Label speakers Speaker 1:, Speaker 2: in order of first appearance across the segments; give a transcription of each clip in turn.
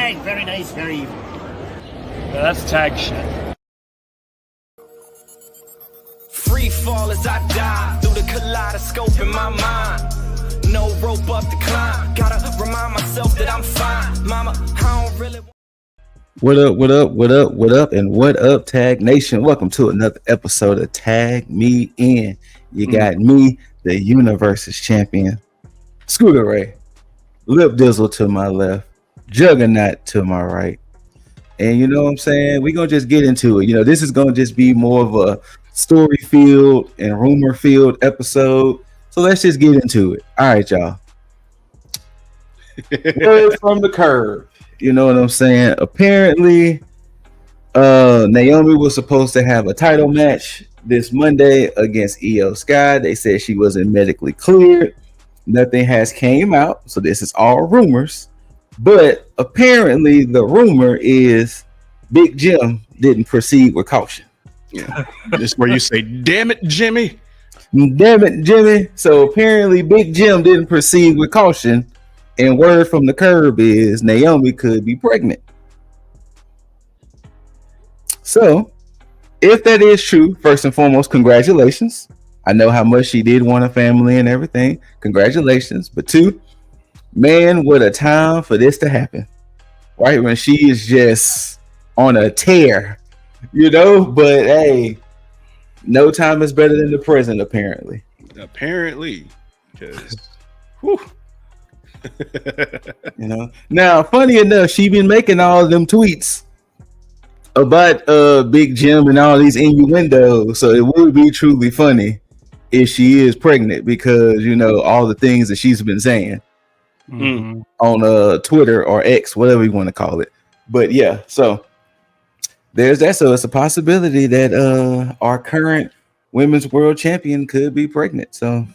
Speaker 1: Tag. Very nice, very evil.
Speaker 2: That's tag shit.
Speaker 3: Free fall as I die through the kaleidoscope in my mind. No rope up to climb. Gotta remind myself that I'm fine. Mama, I don't really.
Speaker 4: What up, and what up, Tag Nation? Welcome to another episode of Tag Me In. You got me, the Universe's champion, ScooterRay, Lip Dizzle to my left, Juggernaut to my right. And you know what I'm saying? We're going to just get into it. You know, this is going to just be more of a story-filled and rumor-filled episode. So let's just get into it. All right, y'all. Word from the curb. You know what I'm saying? Apparently, Naomi was supposed to have a title match this Monday against Io Sky. They said she wasn't medically cleared. Nothing has came out, so this is all rumors. But apparently, the rumor is Big Jim didn't proceed with caution.
Speaker 5: Yeah, this is where you say, "Damn it, Jimmy!
Speaker 4: Damn it, Jimmy!" So apparently, Big Jim didn't proceed with caution. And word from the curb is Naomi could be pregnant. So, if that is true, first and foremost, congratulations. I know how much she did want a family and everything. Congratulations. But two, man, what a time for this to happen. Right when she is just on a tear, you know? But hey, no time is better than the present, apparently.
Speaker 5: Apparently. Because, whew.
Speaker 4: You know, now funny enough, she been making all of them tweets about Big Jim and all these innuendos, so it would be truly funny if she is pregnant, because you know all the things that she's been saying on Twitter or X, whatever you want to call it. But yeah, so there's that. So it's a possibility that our current women's world champion could be pregnant. So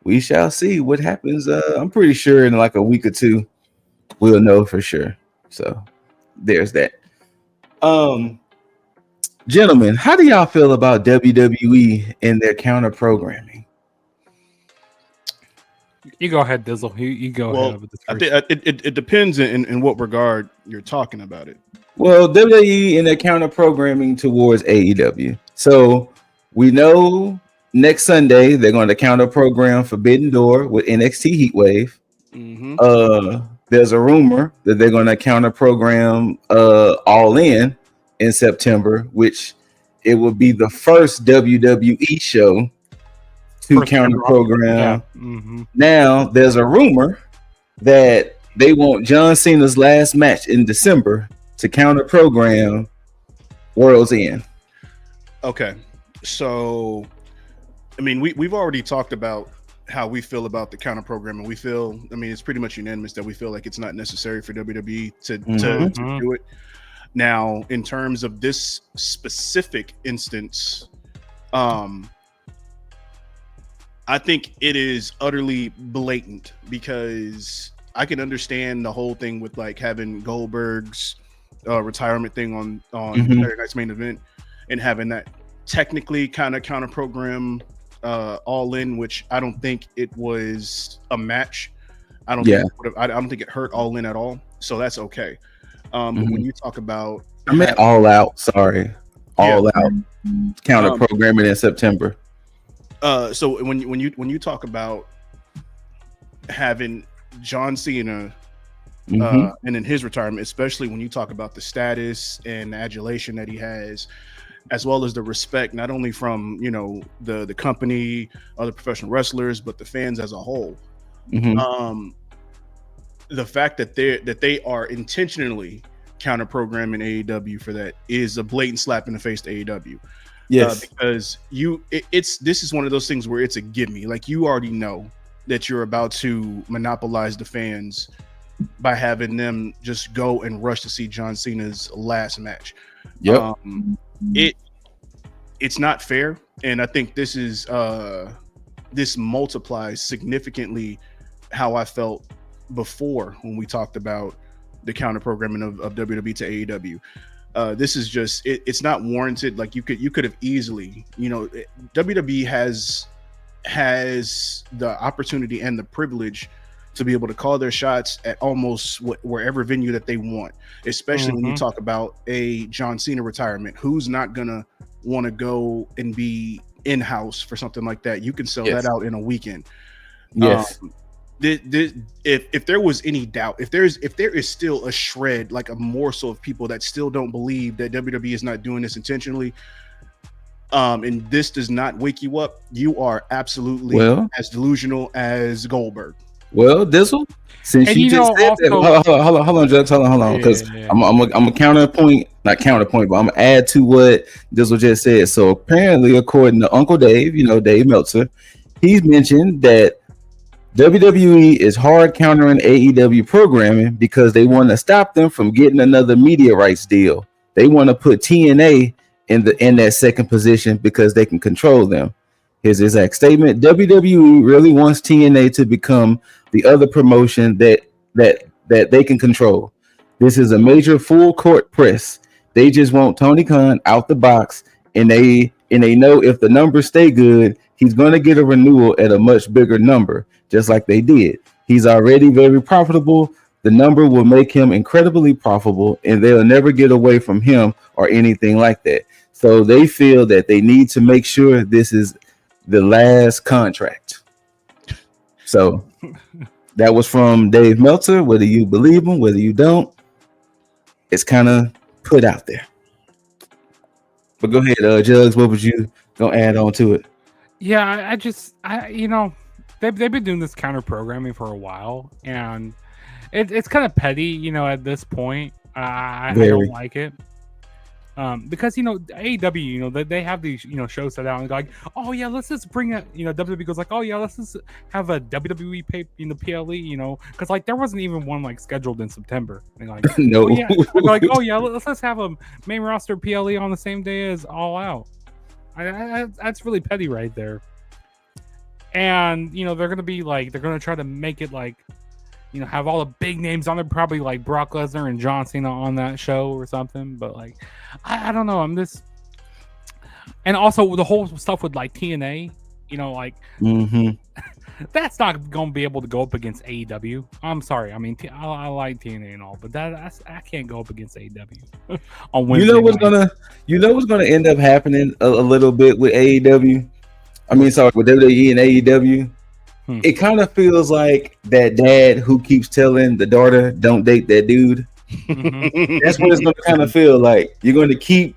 Speaker 4: we shall see what happens. I'm pretty sure in like a week or two, we'll know for sure. So there's that. Gentlemen, how do y'all feel about WWE and their counter programming?
Speaker 2: You go ahead, Dizzle. You go ahead with this.
Speaker 5: I think it depends in what regard you're talking about it.
Speaker 4: Well, WWE and their counter programming towards AEW. So we know next Sunday, they're going to counter program Forbidden Door with NXT Heatwave. There's a rumor that they're going to counter program All In September, which it will be the first WWE show to counter program. Yeah. Now, there's a rumor that they want John Cena's last match in December to counter program World's End.
Speaker 5: Okay, so I mean, we've already talked about how we feel about the counter program, and we feel, I mean, it's pretty much unanimous that we feel like it's not necessary for WWE to do it. Now, in terms of this specific instance, I think it is utterly blatant, because I can understand the whole thing with like having Goldberg's retirement thing on Saturday Night's Main Event and having that technically kind of counter program All In, which I don't think it was a match. I don't think it hurt All In at all, so that's okay. But when you talk about,
Speaker 4: I meant All Out. Sorry, All Out counter programming in September.
Speaker 5: So when you talk about having John Cena and in his retirement, especially when you talk about the status and the adulation that he has, as well as the respect, not only from, you know, the company, other professional wrestlers, but the fans as a whole. The fact that they are intentionally counter programming AEW for that is a blatant slap in the face to AEW.
Speaker 4: Yes,
Speaker 5: because this is one of those things where it's a gimme. Like, you already know that you're about to monopolize the fans by having them just go and rush to see John Cena's last match.
Speaker 4: Yep.
Speaker 5: It's not fair, and I think this is this multiplies significantly how I felt before when we talked about the counter programming of WWE to AEW. This is just it's not warranted. Like, you could have easily, you know, WWE has the opportunity and the privilege to be able to call their shots at almost wherever venue that they want, especially when you talk about a John Cena retirement. Who's not gonna want to go and be in-house for something like that? You can sell that out in a weekend.
Speaker 4: Yes.
Speaker 5: If there was any doubt, if there is still a shred, like a morsel of people that still don't believe that WWE is not doing this intentionally, and this does not wake you up, you are absolutely as delusional as Goldberg.
Speaker 4: Well, Dizzle, since you just said that, hold on, Juggs, hold on, because I'm a counterpoint, not counterpoint, but I'm gonna add to what Dizzle just said. So apparently, according to Uncle Dave, Dave Meltzer, he's mentioned that WWE is hard countering AEW programming because they want to stop them from getting another media rights deal. They want to put TNA in that second position because they can control them. His exact statement: WWE really wants TNA to become the other promotion that they can control. This is a major full court press. They just want Tony Khan out the box, and they know if the numbers stay good, he's going to get a renewal at a much bigger number, just like they did. He's already very profitable. The number will make him incredibly profitable, and they'll never get away from him or anything like that. So they feel that they need to make sure this is the last contract. So that was from Dave Meltzer. Whether you believe him, whether you don't, it's kind of put out there. But go ahead, Juggs. What was you gonna add on to it?
Speaker 2: Yeah, they've been doing this counter programming for a while, and it's kind of petty, at this point. I don't like it. Because AEW, they have these shows set out and like, oh yeah, let's just bring it. WWE goes like, oh yeah, let's just have a WWE PLE. Because like there wasn't even one like scheduled in September. And like,
Speaker 4: no,
Speaker 2: oh, yeah. Like, oh yeah, let's just have a main roster PLE on the same day as All Out. That's really petty right there. And they're gonna try to make it like, have all the big names on there, probably like Brock Lesnar and John Cena on that show or something. But like, I don't know. And also the whole stuff with like TNA, that's not going to be able to go up against AEW. I'm sorry. I mean, I like TNA and all, but I can't go up against AEW on Wednesday.
Speaker 4: What's gonna end up happening a little bit with AEW. I mean, sorry, with WWE and AEW. It kind of feels like that dad who keeps telling the daughter, "Don't date that dude." That's what it's going to kind of feel like. You're going to keep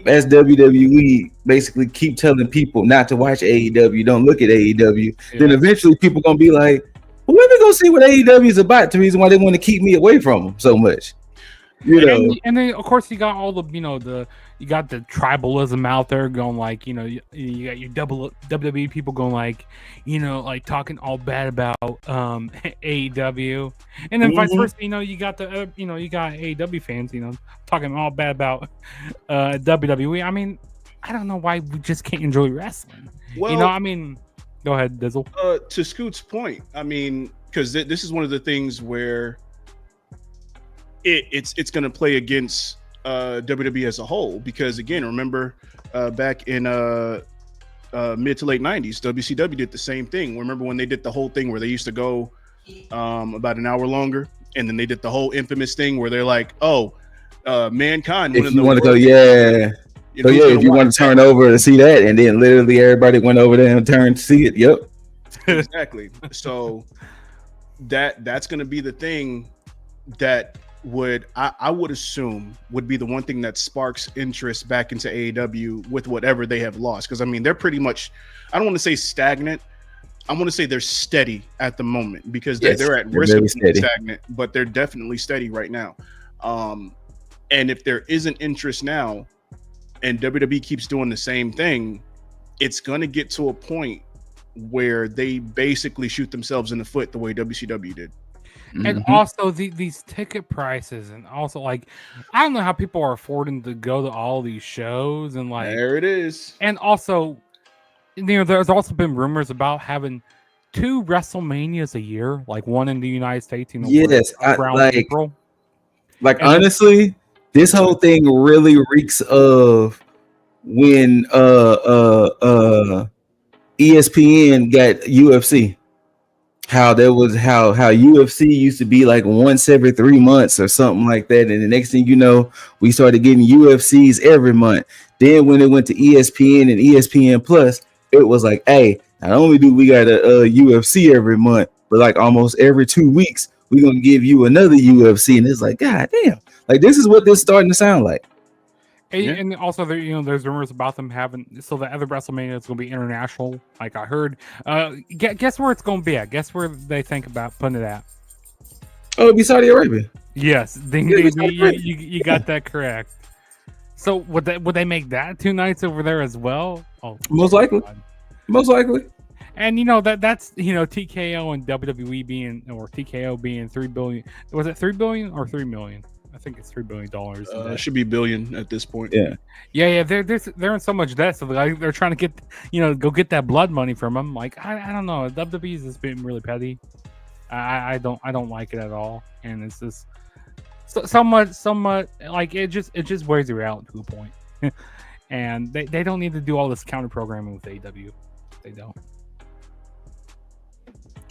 Speaker 4: as WWE basically keep telling people not to watch AEW, don't look at AEW. Yeah. Then eventually people going to be like, "Well, let me go see what AEW is about." The reason why they want to keep me away from them so much.
Speaker 2: And then of course you got all the you got the tribalism out there going like you got your WWE people going like like talking all bad about AEW, and then vice versa. You got the you got AEW fans talking all bad about WWE. I mean, I don't know why we just can't enjoy wrestling. Well, go ahead, Dizzle.
Speaker 5: To Scoot's point, I mean, because this is one of the things where it's going to play against WWE as a whole, because again, remember back in mid to late 90s, WCW did the same thing. Remember when they did the whole thing where they used to go about an hour longer, and then they did the whole infamous thing where they're like, Mankind,
Speaker 4: if you want to go, if you want to turn over to see that, and then literally everybody went over there and turned to see it. Yep,
Speaker 5: exactly. So that's going to be the thing that I would assume would be the one thing that sparks interest back into AEW with whatever they have lost. Because I mean, they're pretty much, I don't want to say stagnant, I want to say they're steady at the moment, because they're at risk of being stagnant, but they're definitely steady right now. And if there isn't interest now and WWE keeps doing the same thing, it's going to get to a point where they basically shoot themselves in the foot the way WCW did.
Speaker 2: And also these ticket prices, and also like, I don't know how people are affording to go to all these shows, and like,
Speaker 5: there it is.
Speaker 2: And also, there's also been rumors about having 2 WrestleManias a year, like one in the United States, around April.
Speaker 4: Like, and honestly, this whole thing really reeks of when ESPN got UFC. how there was how UFC used to be like once every 3 months or something like that, and the next thing you know, we started getting UFCs every month. Then when it went to ESPN and ESPN Plus, it was like, hey, not only do we got a UFC every month, but like almost every 2 weeks, we're gonna give you another UFC, and it's like, god damn, like this is what this is starting to sound like.
Speaker 2: And also, there, there's rumors about them having so the other WrestleMania is going to be international. Like I heard, guess where it's going to be at? Guess where they think about putting it at?
Speaker 4: Oh, it'd be Saudi Arabia.
Speaker 2: Yes, you got that correct. So would they make that 2 nights over there as well? Oh,
Speaker 4: most likely. God. Most likely.
Speaker 2: And that's TKO and WWE being, or TKO being $3 billion. Was it $3 billion or $3 million? I think it's $3 billion.
Speaker 5: It should be billion at this point.
Speaker 2: Yeah. They're in so much debt, so they're trying to get go get that blood money from them. Like I don't know, WWE's has been really petty. I don't like it at all, and it's just somewhat like it just wears you out to a point. And they don't need to do all this counter programming with AEW. They don't.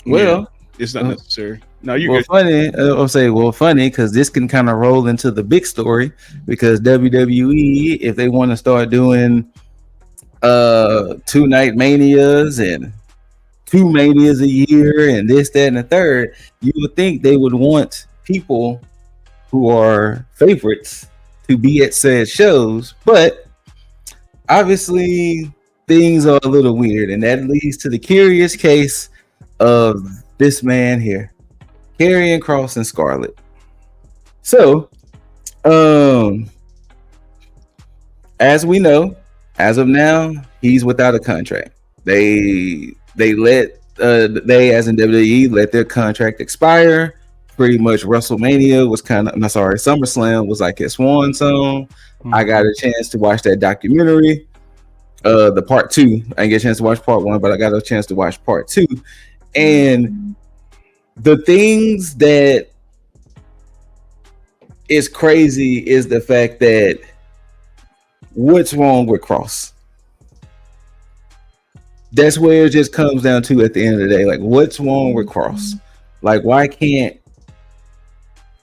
Speaker 4: Well,
Speaker 5: it's not necessary. No, you're
Speaker 4: good. Funny. I'll say, funny, because this can kind of roll into the big story, because WWE, if they want to start doing 2-night manias and 2 manias a year and this, that, and the third, you would think they would want people who are favorites to be at said shows, but obviously things are a little weird, and that leads to the curious case of this man here, Karrion Kross and Scarlett. So, as we know, as of now, he's without a contract. They as in WWE let their contract expire. Pretty much WrestleMania was SummerSlam was like his swan song. Mm-hmm. I got a chance to watch that documentary, the part 2. I didn't get a chance to watch part 1, but I got a chance to watch part 2. And the things that is crazy is the fact that what's wrong with Kross? That's where it just comes down to at the end of the day. Like, what's wrong with Kross? Like, why can't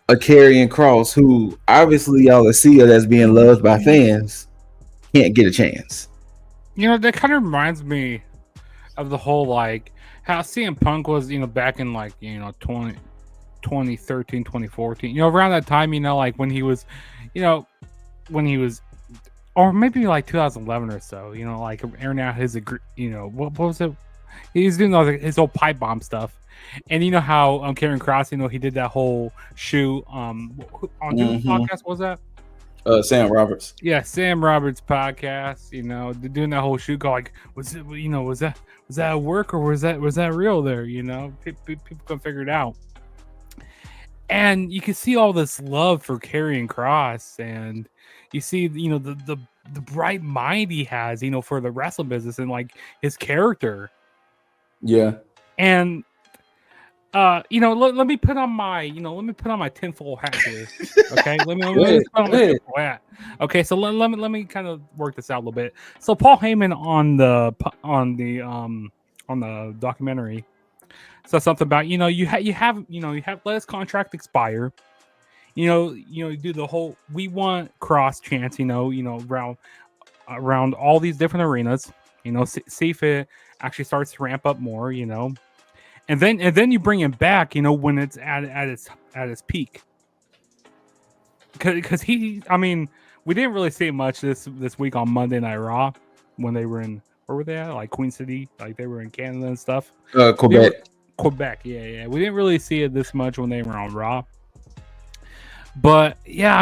Speaker 4: a Karrion Kross, who obviously y'all see it as being loved by fans, can't get a chance?
Speaker 2: That kind of reminds me of the whole like how CM Punk was, back in like 2013, 2014, around that time, like when he was, or maybe like 2011 or so, like airing out his, what was it? He's doing his old pipe bomb stuff, and how Karrion Kross, he did that whole shoe on whose podcast was that?
Speaker 4: Sam Roberts.
Speaker 2: Yeah, Sam Roberts podcast. Doing that whole shoe call. Like, was that a work or was that real? There, people can figure it out. And you can see all this love for Karrion Kross, and you see, the bright mind he has, for the wrestling business and like his character.
Speaker 4: Yeah.
Speaker 2: And let me put on my tinfoil hat here. Okay, let me put on my tinfoil hat. Okay, so let me kind of work this out a little bit. So Paul Heyman on the documentary said something about you have let his contract expire. You do the whole we want Kross chance. Around all these different arenas. See if it actually starts to ramp up more. And then you bring him back, when it's at its peak. Because we didn't really see much this week on Monday Night Raw when they were in, where were they at? Like Queen City, like they were in Canada and stuff. Quebec, yeah. We didn't really see it this much when they were on Raw. But yeah,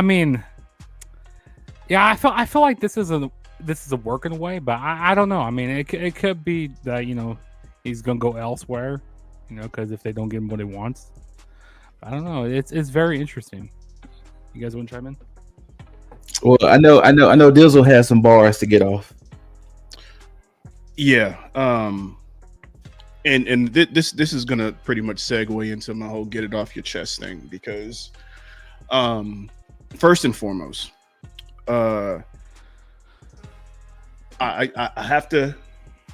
Speaker 2: I feel like this is a working way, but I don't know. It could be that he's gonna go elsewhere. Because if they don't give him what he wants, I don't know. It's very interesting. You guys want to chime in?
Speaker 4: Well, I know Dizzle has some bars to get off.
Speaker 5: Yeah. And this is gonna pretty much segue into my whole get it off your chest thing, because first and foremost, I have to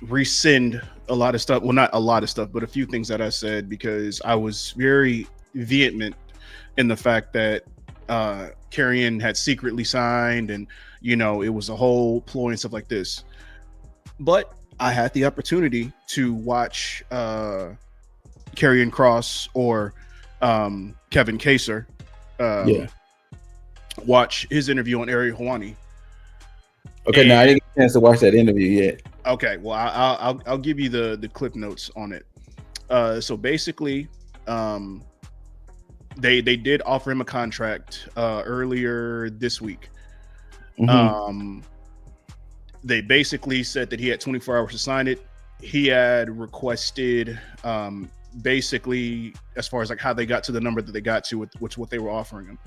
Speaker 5: rescind a lot of stuff. Well, not a lot of stuff, but a few things that I said, because I was very vehement in the fact that Karrion had secretly signed, and it was a whole ploy and stuff like this. But I had the opportunity to watch Karrion Kross or Kevin Kaser watch his interview on Ariel Helwani.
Speaker 4: Okay, now I didn't get a chance to watch that interview yet.
Speaker 5: Okay, well, I'll give you the clip notes on it. So basically, they did offer him a contract earlier this week. They basically said that he had 24 hours to sign it. He had requested basically, as far as like how they got to the number that they got to, which what they were offering him.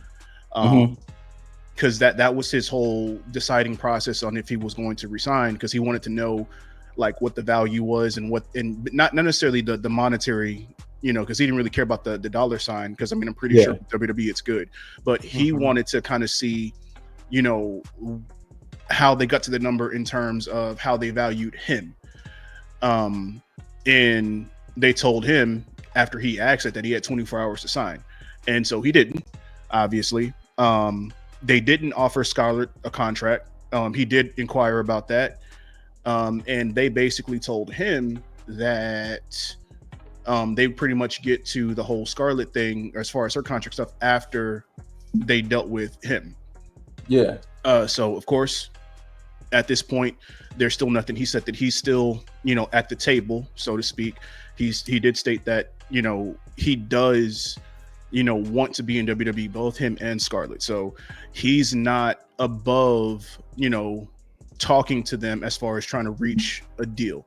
Speaker 5: Because that was his whole deciding process on if he was going to resign, because he wanted to know like what the value was and not necessarily the monetary, because he didn't really care about the dollar sign, because I mean, I'm pretty sure WWE it's good, but he wanted to kind of see how they got to the number in terms of how they valued him. And they told him after he asked it that he had 24 hours to sign, and so he didn't, obviously. They didn't offer Scarlett a contract. He did inquire about that. And they basically told him that they pretty much get to the whole Scarlett thing as far as her contract stuff after they dealt with him. Yeah. So of course, at this point, there's still nothing. He said that he's still, at the table, so to speak. He did state that, he does want to be in WWE, both him and Scarlett. So he's not above, talking to them as far as trying to reach a deal.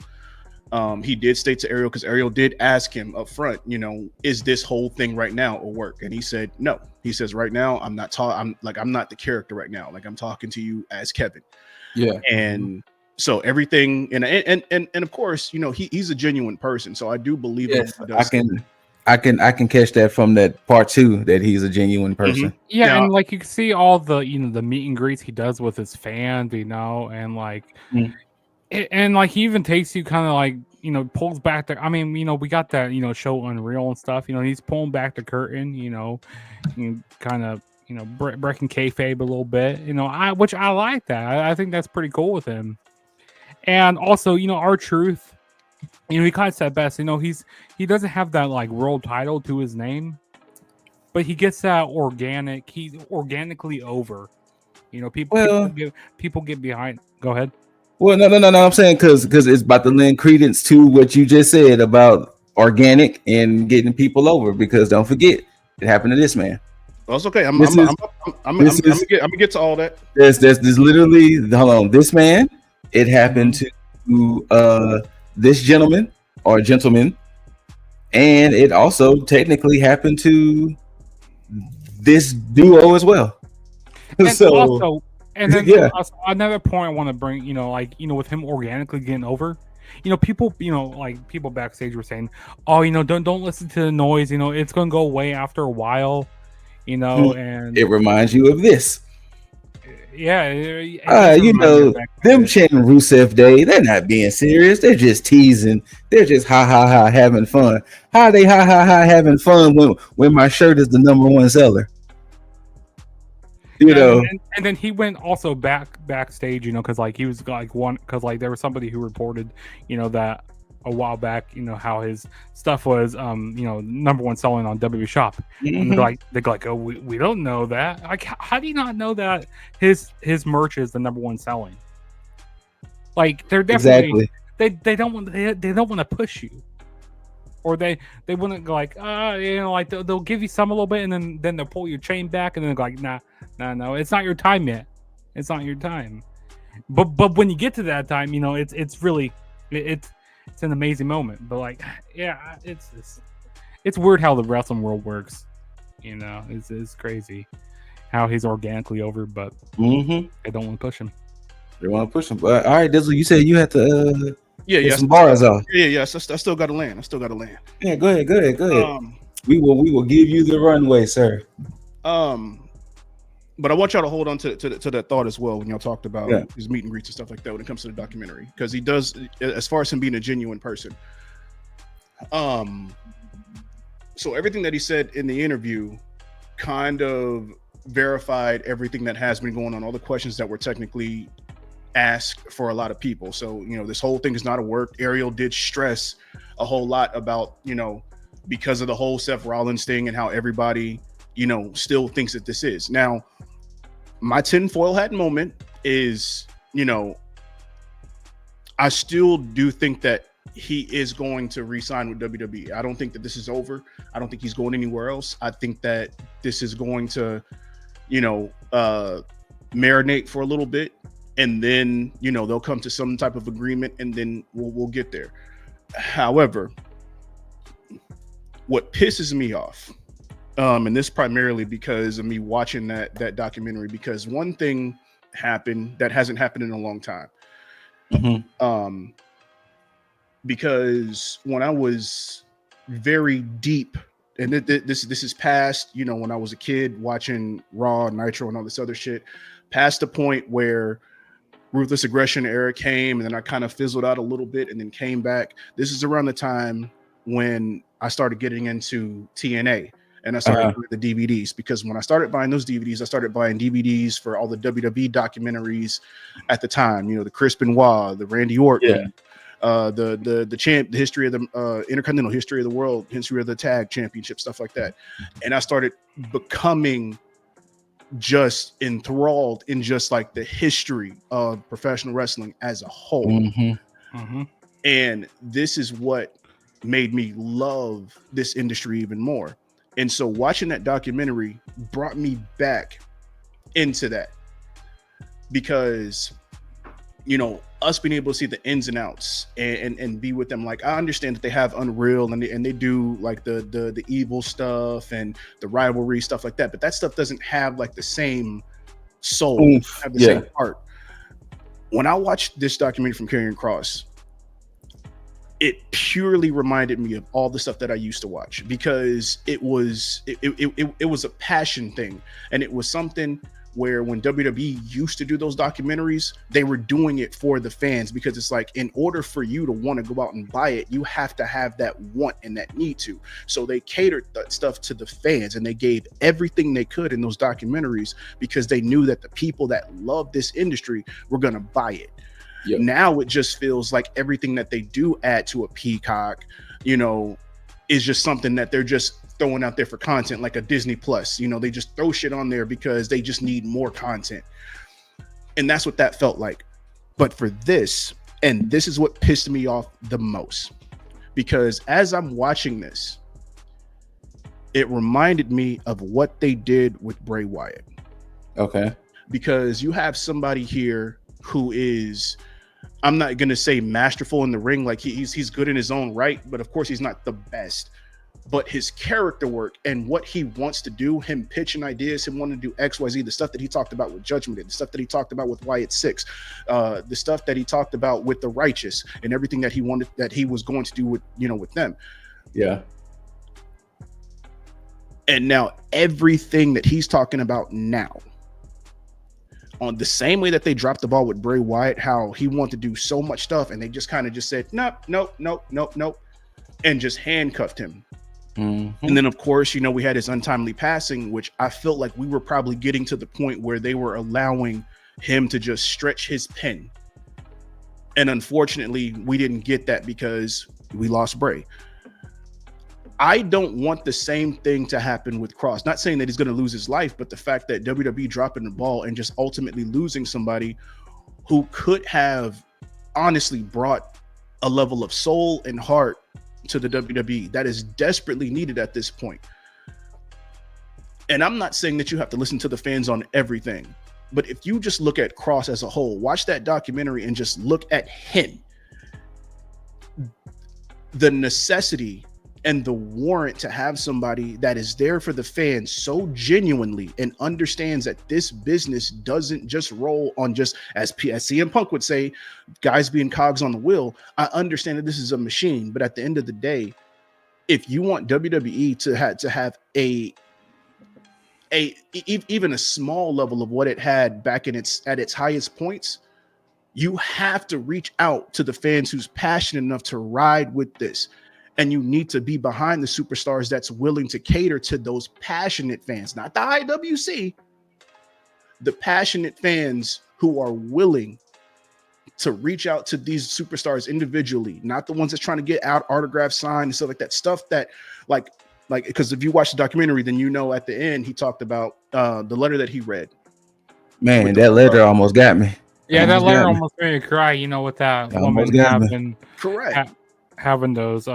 Speaker 5: He did state to Ariel, because Ariel did ask him up front, is this whole thing right now a work? And he said no. He says, right now, I'm not the character right now. Like, I'm talking to you as Kevin. Yeah. And so everything, and of course, he's a genuine person. So I do believe
Speaker 4: I can catch that from that part too, that he's a genuine person.
Speaker 2: Yeah, and like you can see all the the meet and greets he does with his fans, and like, and like he even takes you kind of like pulls back the. I mean, we got that show Unreal and stuff. He's pulling back the curtain. Kind of breaking kayfabe a little bit. Which I like that. I think that's pretty cool with him. And also, R-Truth. He kind of said best. He doesn't have that like world title to his name, but he gets that organic. He's organically over. People get behind. Go ahead.
Speaker 4: Well, no. I'm saying because it's about to lend credence to what you just said about organic and getting people over. Because don't forget, it happened to this man.
Speaker 5: Well, it's okay. I'm gonna get to all that.
Speaker 4: There's literally, hold on, this man. It happened to this gentleman or gentleman, and it also technically happened to this duo as well.
Speaker 2: And also another point I want to bring, with him organically getting over, people backstage were saying, oh, don't listen to the noise, it's going to go away after a while, and
Speaker 4: it reminds you of this.
Speaker 2: Yeah,
Speaker 4: them chanting Rusev Day, they're not being serious. They're just teasing. They're just ha having fun. How are they ha having fun when my shirt is the #1 seller?
Speaker 2: And then he went also backstage, because like he was like because like there was somebody who reported, that a while back, how his stuff was, #1 selling on WWE Shop. And they're like, oh, we don't know that. Like, how do you not know that his merch is the #1 selling? Like, they're definitely they don't want to push you, or they wouldn't go like, like they'll give you some a little bit, and then they'll pull your chain back, and then they're like, no, it's not your time yet. It's not your time. But when you get to that time, it's really it's an amazing moment. But like, yeah, it's weird how the wrestling world works. It's crazy how he's organically over, but they don't want to push him.
Speaker 4: They want to push him. But all right, Dizzle, you said you had to
Speaker 5: get
Speaker 4: some bars off.
Speaker 5: Yeah. So I still got to land.
Speaker 4: Yeah, go ahead. We will give you the runway, sir.
Speaker 5: But I want y'all to hold on to that thought as well when y'all talked about his meet and greets and stuff like that when it comes to the documentary, because he does, as far as him being a genuine person. So everything that he said in the interview kind of verified everything that has been going on, all the questions that were technically asked for a lot of people. So, you know, this whole thing is not a work. Ariel did stress a whole lot about, you know, because of the whole Seth Rollins thing and how everybody, you know, still thinks that this is. Now, my tinfoil hat moment is, you know, I still do think that he is going to re-sign with WWE. I don't think that this is over. I don't think he's going anywhere else. I think that this is going to, you know, marinate for a little bit, and then, you know, they'll come to some type of agreement, and then we'll get there. However, what pisses me off, and this primarily because of me watching that documentary, because one thing happened that hasn't happened in a long time. Because when I was very deep, and this is past, you know, when I was a kid watching Raw, Nitro, and all this other shit, past the point where Ruthless Aggression era came, and then I kind of fizzled out a little bit and then came back. This is around the time when I started getting into TNA, and I started buying the DVDs, because when I started buying those DVDs, I started buying DVDs for all the WWE documentaries at the time. You know, the Chris Benoit, the Randy Orton, the history of the Intercontinental, history of the world, history of the T.A.G championship, stuff like that. And I started becoming just enthralled in just like the history of professional wrestling as a whole. And this is what made me love this industry even more. And so watching that documentary brought me back into that, because, you know, us being able to see the ins and outs and be with them. Like, I understand that they have Unreal and they do like the evil stuff and the rivalry stuff like that, but that stuff doesn't have like the same soul, have the same heart. When I watched this documentary from Karrion Kross, it purely reminded me of all the stuff that I used to watch, because it was a passion thing, and it was something where when WWE used to do those documentaries, they were doing it for the fans, because it's like, in order for you to want to go out and buy it, you have to have that want and that need to. So they catered that stuff to the fans, and they gave everything they could in those documentaries, because they knew that the people that love this industry were going to buy it. Now it just feels like everything that they do add to a Peacock, you know, is just something that they're just throwing out there for content, like a Disney Plus. You know, they just throw shit on there because they just need more content. And that's what that felt like. But for this, and this is what pissed me off the most, because as I'm watching this, it reminded me of what they did with Bray Wyatt. Because you have somebody here who is, I'm not going to say masterful in the ring, like he's good in his own right, but of course he's not the best. But his character work and what he wants to do, him pitching ideas, him wanting to do XYZ, the stuff that he talked about with Judgment, the stuff that he talked about with Wyatt 6, the stuff that he talked about with the Righteous, and everything that he wanted, that he was going to do with, you know, with them. And now everything that he's talking about now, on the same way that they dropped the ball with Bray Wyatt, how he wanted to do so much stuff, and they just kind of just said, nope, and just handcuffed him. And then, of course, you know, we had his untimely passing, which I felt like we were probably getting to the point where they were allowing him to just stretch his pen. And unfortunately, we didn't get that because we lost Bray. I don't want the same thing to happen with Kross. Not saying that he's going to lose his life, but the fact that WWE dropping the ball and just ultimately losing somebody who could have honestly brought a level of soul and heart to the WWE that is desperately needed at this point. And I'm not saying that you have to listen to the fans on everything, but if you just look at Kross as a whole, watch that documentary and just look at him, the necessity and the warrant to have somebody that is there for the fans so genuinely and understands that this business doesn't just roll on just, as CM Punk would say, guys being cogs on the wheel. I understand that this is a machine, but at the end of the day, if you want WWE to have even a small level of what it had back in at its highest points, you have to reach out to the fans who's passionate enough to ride with this. And you need to be behind the superstars that's willing to cater to those passionate fans, not the IWC, the passionate fans who are willing to reach out to these superstars individually, not the ones that's trying to get out autographs signed and stuff like that. Stuff that like, because if you watch the documentary, then you know at the end he talked about the letter that he read.
Speaker 4: Man, that letter almost got me.
Speaker 2: Yeah, that letter almost made me cry. You know, with that woman having those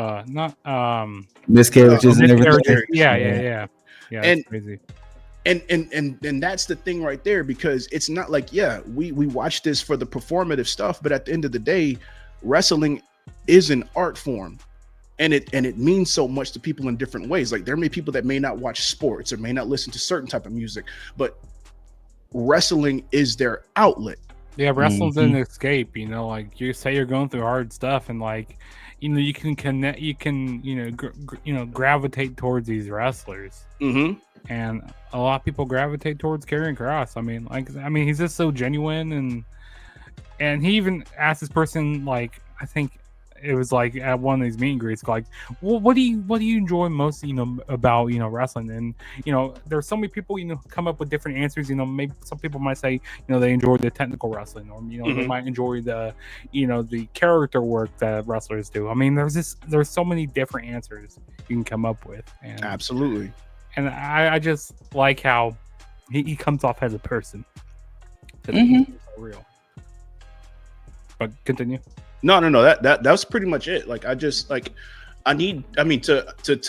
Speaker 4: miscarriages and everything.
Speaker 2: Yeah. It's crazy.
Speaker 5: And that's the thing right there, because it's not like, we watch this for the performative stuff, but at the end of the day, wrestling is an art form. And it means so much to people in different ways. Like there may be people that may not watch sports or may not listen to certain type of music, but wrestling is their outlet.
Speaker 2: Yeah, wrestling's an escape, you know, like you say you're going through hard stuff and like, you know, you can connect, you can, gravitate towards these wrestlers.
Speaker 5: Mm-hmm.
Speaker 2: And a lot of people gravitate towards Karrion Kross. I mean, he's just so genuine, and he even asked this person, like, I think it was like at one of these meet and greets, like, well, what do you enjoy most, about, wrestling? And, there's so many people, come up with different answers. Maybe some people might say, they enjoy the technical wrestling, or, they might enjoy the, the character work that wrestlers do. I mean, there's so many different answers you can come up with. And,
Speaker 5: absolutely.
Speaker 2: And I just like how he comes off as a person. Real. But continue.
Speaker 5: No. That was pretty much it. Like to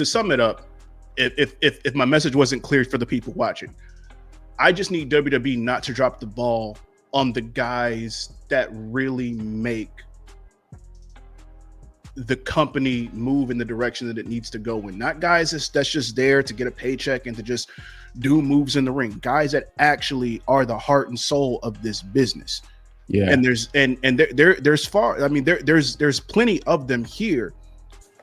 Speaker 5: sum it up, if my message wasn't clear for the people watching, I just need WWE not to drop the ball on the guys that really make the company move in the direction that it needs to go in. Not guys that's just there to get a paycheck and to just do moves in the ring. Guys that actually are the heart and soul of this business. Yeah. And there's plenty of them here,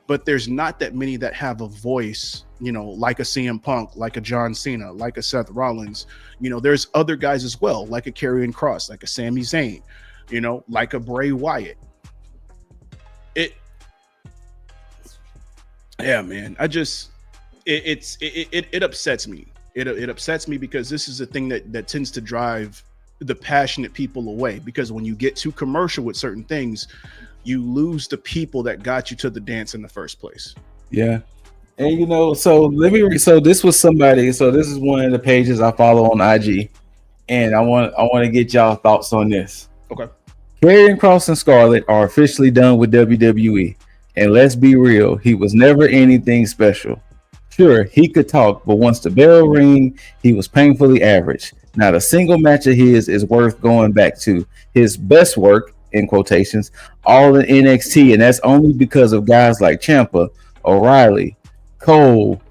Speaker 5: but there's not that many that have a voice, like a CM Punk, like a John Cena, like a Seth Rollins. There's other guys as well, like a Karrion Kross, like a Sami Zayn, like a Bray Wyatt. Yeah, man. It upsets me. It upsets me because this is a thing that tends to drive the passionate people away, because when you get too commercial with certain things, you lose the people that got you to the dance in the first place.
Speaker 4: Yeah. And so this was somebody, so this is one of the pages I follow on IG, and I want to get y'all thoughts on this.
Speaker 5: Okay.
Speaker 4: Karrion Kross and Scarlett are officially done with WWE. And let's be real, he was never anything special. Sure, he could talk, but once the bell rang, he was painfully average. Not a single match of his is worth going back to. His best work, in quotations, all in NXT, and that's only because of guys like Ciampa, O'Reilly, Cole,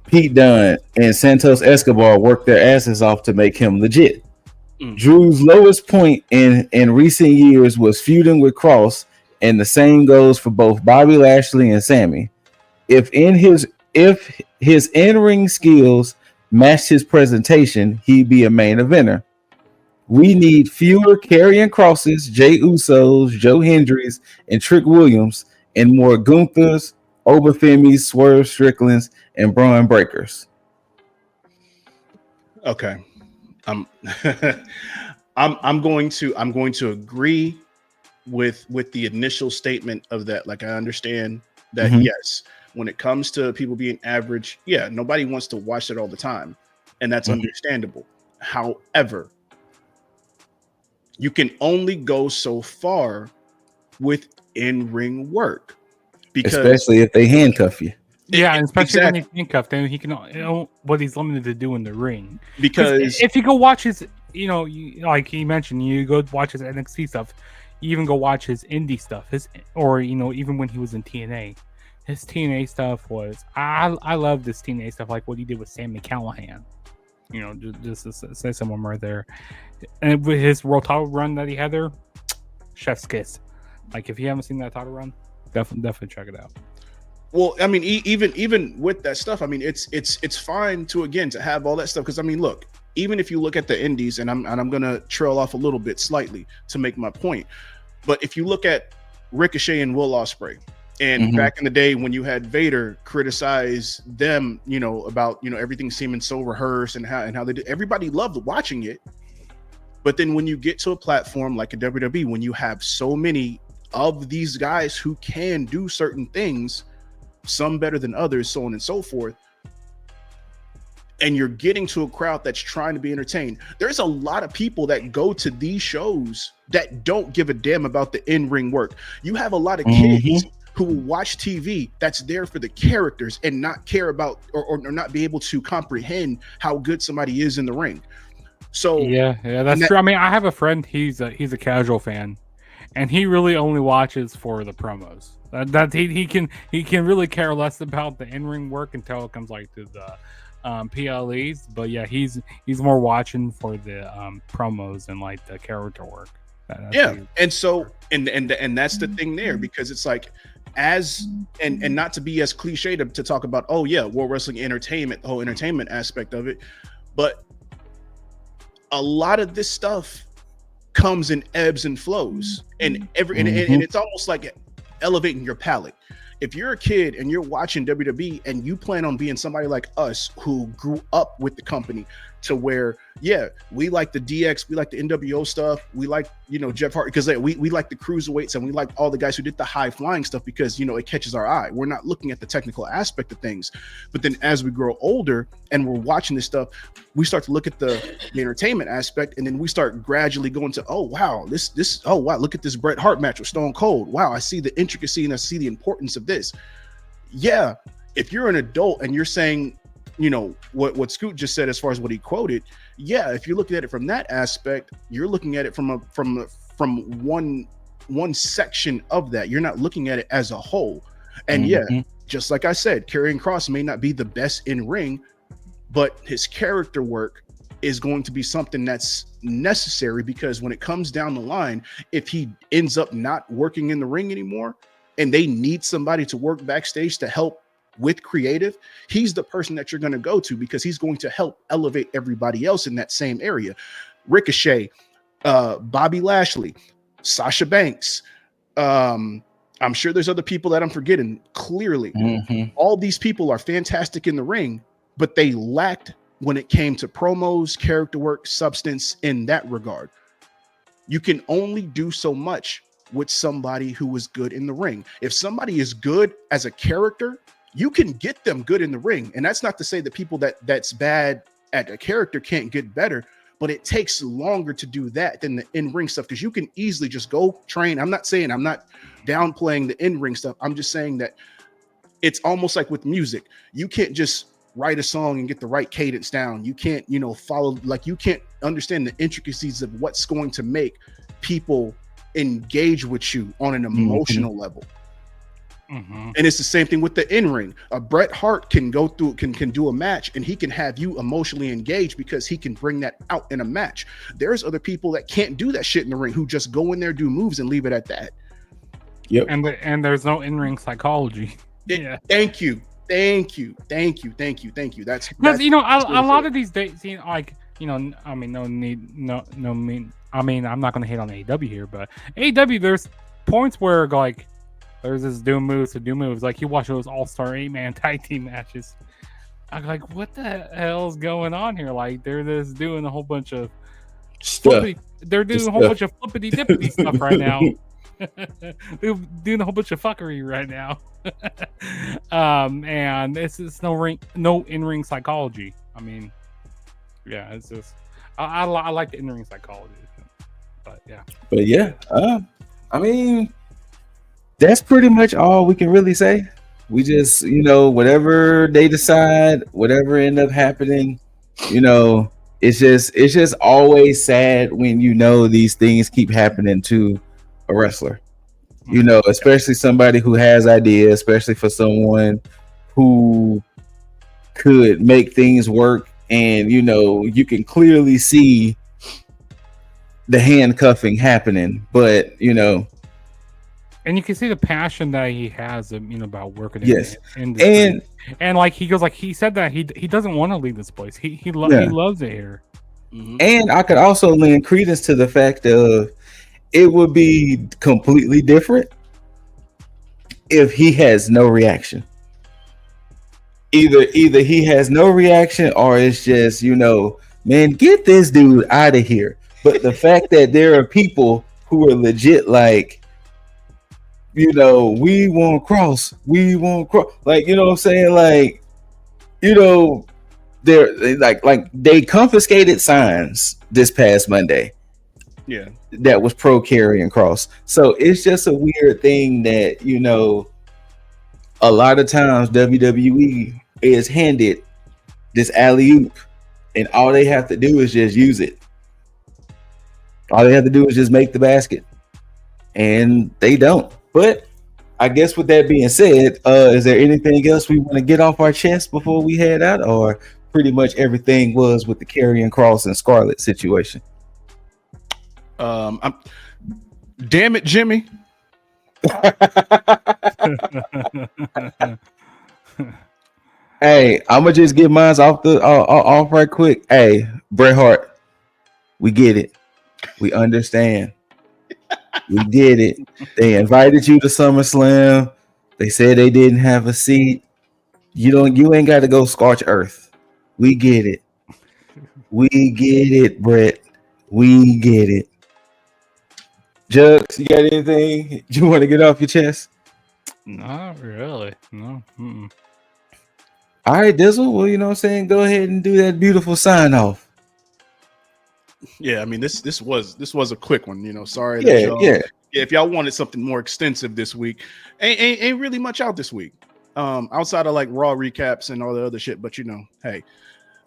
Speaker 4: Pete Dunne, and Santos Escobar worked their asses off to make him legit. Drew's lowest point in recent years was feuding with Kross, and the same goes for both Bobby Lashley and Sammy. If his in-ring skills matched his presentation, he'd be a main eventer. We need fewer Karrion Krosses, Jey Usos, Joe Hendricks, and Trick Williams, and more Gunthers, Obafemis, Swerve Stricklands, and Braun Breakers.
Speaker 5: Okay, I'm going to agree with the initial statement of that. Like, I understand that, yes, when it comes to people being average, nobody wants to watch it all the time, and that's understandable. However, you can only go so far with in-ring work, because
Speaker 4: especially if they handcuff you.
Speaker 2: Yeah, and especially when he's handcuffed, then he can what he's limited to do in the ring.
Speaker 5: Because
Speaker 2: if you go watch his, like he mentioned, you go watch his NXT stuff. You even go watch his indie stuff, even when he was in TNA, his TNA stuff was I love this TNA stuff, like what he did with Sami Callihan. Just to say someone right there, and with his world title run that he had there, chef's kiss. Like if you haven't seen that title run, definitely check it out.
Speaker 5: Well, I mean, even with that stuff, I mean, it's fine to again to have all that stuff because I mean, look, even if you look at the indies, and I'm gonna trail off a little bit slightly to make my point, but if you look at Ricochet and Will Ospreay, and back in the day when you had Vader criticize them, you know, about everything seeming so rehearsed and how they did, everybody loved watching it. But then when you get to a platform like a WWE, when you have so many of these guys who can do certain things, some better than others, so on and so forth, and you're getting to a crowd that's trying to be entertained, there's a lot of people that go to these shows that don't give a damn about the in-ring work. You have a lot of kids who will watch TV that's there for the characters and not care about or not be able to comprehend how good somebody is in the ring. So
Speaker 2: yeah, that's true. I mean, I have a friend, he's a casual fan, and he really only watches for the promos. That he can really care less about the in-ring work until it comes like to the PLEs. But yeah, he's more watching for the promos and like the character work.
Speaker 5: And so and that's the thing there, because it's like, as and not to be as cliche to talk about, oh yeah, World Wrestling Entertainment, the whole entertainment aspect of it, but a lot of this stuff comes in ebbs and flows, and and it's almost like elevating your palate. If you're a kid and you're watching WWE and you plan on being somebody like us who grew up with the company, to where, yeah, we like the DX, we like the NWO stuff, we like, Jeff Hardy, because we like the cruiserweights, and we like all the guys who did the high flying stuff because, it catches our eye. We're not looking at the technical aspect of things. But then as we grow older and we're watching this stuff, we start to look at the entertainment aspect, and then we start gradually going to, oh wow, oh wow, look at this Bret Hart match with Stone Cold. Wow, I see the intricacy and I see the importance of this. Yeah, if you're an adult and you're saying, what Scoot just said as far as what he quoted, yeah, if you're looking at it from that aspect, you're looking at it from one section of that. You're not looking at it as a whole. And yeah, just like I said, Karrion Kross may not be the best in ring, but his character work is going to be something that's necessary, because when it comes down the line, if he ends up not working in the ring anymore and they need somebody to work backstage to help with creative, he's the person that you're going to go to, because he's going to help elevate everybody else in that same area. Ricochet, Bobby Lashley, Sasha Banks, I'm sure there's other people that I'm forgetting. Clearly, all these people are fantastic in the ring, but they lacked when it came to promos, character work, substance in that regard. You can only do so much with somebody who is good in the ring. If somebody is good as a character, you can get them good in the ring. And that's not to say that people that's bad at a character can't get better, but it takes longer to do that than the in-ring stuff, because you can easily just go train. I'm not downplaying the in-ring stuff. I'm just saying that it's almost like with music. You can't just write a song and get the right cadence down. You can't, follow, like, you can't understand the intricacies of what's going to make people engage with you on an emotional level. And it's the same thing with the in-ring. Bret Hart can go through, can do a match, and he can have you emotionally engaged because he can bring that out in a match. There's other people that can't do that shit in the ring, who just go in there, do moves, and leave it at that.
Speaker 2: Yep. And there's no in-ring psychology.
Speaker 5: Yeah. Thank you. That's
Speaker 2: because a lot of these days, I mean, I'm not gonna hate on AEW here, but AEW, there's points where like there's this do moves. Like you watch those all-star 8-man tag team matches, I'm like, what the hell's going on here? Like they're just doing a whole bunch of stuff. They're doing a whole bunch of flippity dippity stuff right now. They're doing a whole bunch of fuckery right now. And it's no in-ring psychology. I mean, yeah, it's just I like the in-ring psychology, but yeah.
Speaker 4: I mean, that's pretty much all we can really say. We just, whatever they decide, whatever end up happening, it's just always sad when these things keep happening to a wrestler. Especially somebody who has ideas, especially for someone who could make things work, and you can clearly see the handcuffing happening, but
Speaker 2: And you can see the passion that he has, about working
Speaker 4: Yes.
Speaker 2: in the industry. And like he goes, like he said that he doesn't want to leave this place. He loves it here.
Speaker 5: Mm-hmm.
Speaker 4: And I could also lend credence to the fact of it would be completely different if he has no reaction. Either he has no reaction or it's just, man, get this dude out of here. But the fact that there are people who are legit like, we want Kross. Like, you know what I'm saying? Like, they're like they confiscated signs this past Monday.
Speaker 5: Yeah.
Speaker 4: That was pro Karrion Kross. So it's just a weird thing that, a lot of times WWE is handed this alley-oop and all they have to do is just use it. All they have to do is just make the basket. And they don't. But I guess with that being said, is there anything else we want to get off our chest before we head out? Or pretty much everything was with the Karrion Kross and Scarlett situation?
Speaker 5: Damn it, Jimmy.
Speaker 4: Hey, I'm gonna just get mine off right quick. Hey, Bret Hart, we get it. We understand. We get it. They invited you to SummerSlam. They said they didn't have a seat. You ain't got to go scorch earth. We get it. We get it, Bret. We get it. Juggs, you got anything you want to get off your chest?
Speaker 2: Not really. No. Mm-mm.
Speaker 4: All right, Dizzle. Well, you know what I'm saying? Go ahead and do that beautiful sign off.
Speaker 5: Yeah, I mean this was a quick one, sorry
Speaker 4: that
Speaker 5: y'all, if y'all wanted something more extensive this week, ain't really much out this week. Outside of like Raw recaps and all the other shit, but hey,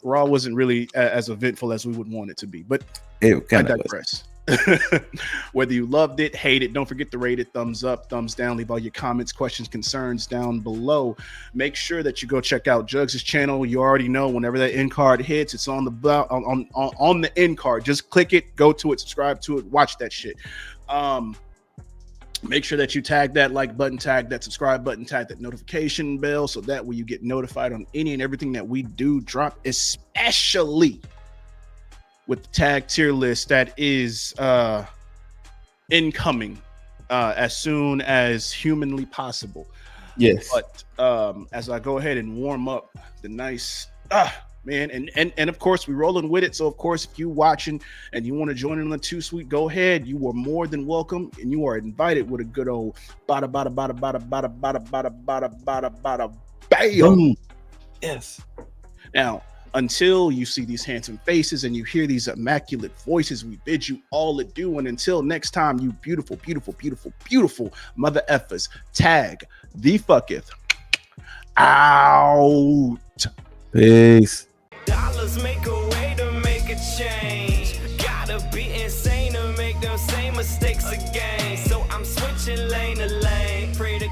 Speaker 5: Raw wasn't really as eventful as we would want it to be, but
Speaker 4: it kind
Speaker 5: I
Speaker 4: of
Speaker 5: digress. Whether you loved it, hate it, don't forget to rate it, thumbs up, thumbs down, leave all your comments, questions, concerns down below. Make sure that you go check out Juggs' channel. You already know whenever that end card hits, it's on the end card. Just click it, go to it, subscribe to it, watch that shit. Make sure that you tag that like button, tag that subscribe button, tag that notification bell, so that way you get notified on any and everything that we do drop, especially with the tag tier list that is incoming as soon as humanly possible.
Speaker 4: Yes.
Speaker 5: But as I go ahead and warm up the nice man, and of course we're rolling with it. So of course, if you watching and you want to join in on the Too Sweet, go ahead. You are more than welcome, and you are invited with a good old bada bada bada bada bada bada bada bada bada bada bam.
Speaker 4: Yes.
Speaker 5: Now, until you see these handsome faces and you hear these immaculate voices, we bid you all adieu. And until next time, you beautiful, beautiful, beautiful, beautiful mother effers, tag the fucketh out.
Speaker 4: Peace.
Speaker 3: Dollars make a way to make a change. Gotta be insane to make those same mistakes again. So I'm switching lane to lane. Pray to